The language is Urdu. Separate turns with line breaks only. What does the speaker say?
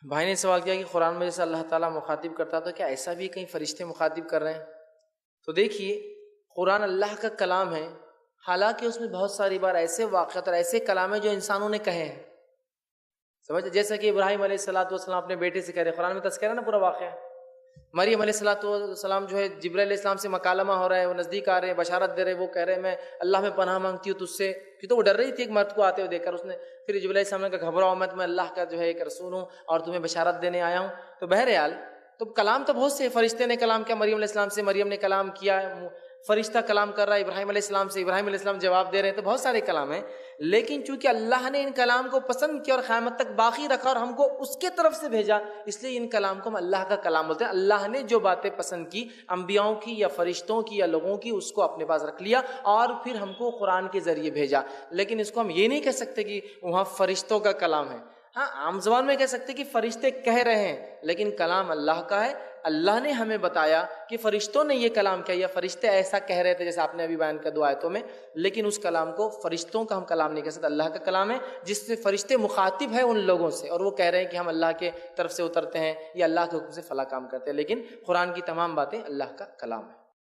بھائی نے سوال کیا کہ قرآن میں جیسے اللہ تعالیٰ مخاطب کرتا تو کیا ایسا بھی کہیں فرشتے مخاطب کر رہے ہیں؟ تو دیکھیے قرآن اللہ کا کلام ہے، حالانکہ اس میں بہت ساری بار ایسے واقعات اور ایسے کلام ہیں جو انسانوں نے کہے ہیں، سمجھ، جیسا کہ ابراہیم علیہ السلام اپنے بیٹے سے کہہ رہے، قرآن میں تذکرہ نا پورا واقعہ۔ مریم علیہ السلام جو ہے جبرائیل علیہ السلام سے مکالمہ ہو رہا ہے، وہ نزدیک آ رہے ہیں، بشارت دے رہے، وہ کہہ رہے ہیں میں اللہ میں پناہ مانگتی ہوں تجھ سے، کہ تو وہ ڈر رہی تھی ایک مرد کو آتے ہوئے دیکھ کر، اس نے پھر جبرائیل علیہ السلام نے کہا گھبراؤ مت، میں اللہ کا جو ہے ایک رسول ہوں اور تمہیں بشارت دینے آیا ہوں۔ تو بہرحال تو کلام تو بہت سے، فرشتے نے کلام کیا مریم علیہ السلام سے، مریم نے کلام کیا، فرشتہ کلام کر رہا ہے ابراہیم علیہ السلام سے، ابراہیم علیہ السلام جواب دے رہے ہیں، تو بہت سارے کلام ہیں۔ لیکن چونکہ اللہ نے ان کلام کو پسند کیا اور قیامت تک باقی رکھا اور ہم کو اس کے طرف سے بھیجا، اس لیے ان کلام کو ہم اللہ کا کلام بولتے ہیں۔ اللہ نے جو باتیں پسند کی انبیاؤں کی یا فرشتوں کی یا لوگوں کی، اس کو اپنے پاس رکھ لیا اور پھر ہم کو قرآن کے ذریعے بھیجا۔ لیکن اس کو ہم یہ نہیں کہہ سکتے کہ وہاں فرشتوں کا کلام ہے، ہاں عام زبان میں کہہ سکتے کہ فرشتے کہہ رہے ہیں، لیکن کلام اللہ کا ہے۔ اللہ نے ہمیں بتایا کہ فرشتوں نے یہ کلام کیا یا فرشتے ایسا کہہ رہے تھے جیسے آپ نے ابھی بیان کیا 2 آیتوں میں، لیکن اس کلام کو فرشتوں کا ہم کلام نہیں کہہ سکتے، اللہ کا کلام ہے جس سے فرشتے مخاطب ہیں ان لوگوں سے، اور وہ کہہ رہے ہیں کہ ہم اللہ کے طرف سے اترتے ہیں یا اللہ کے حکم سے فلاں کام کرتے ہیں، لیکن قرآن کی تمام باتیں اللہ کا کلام ہے۔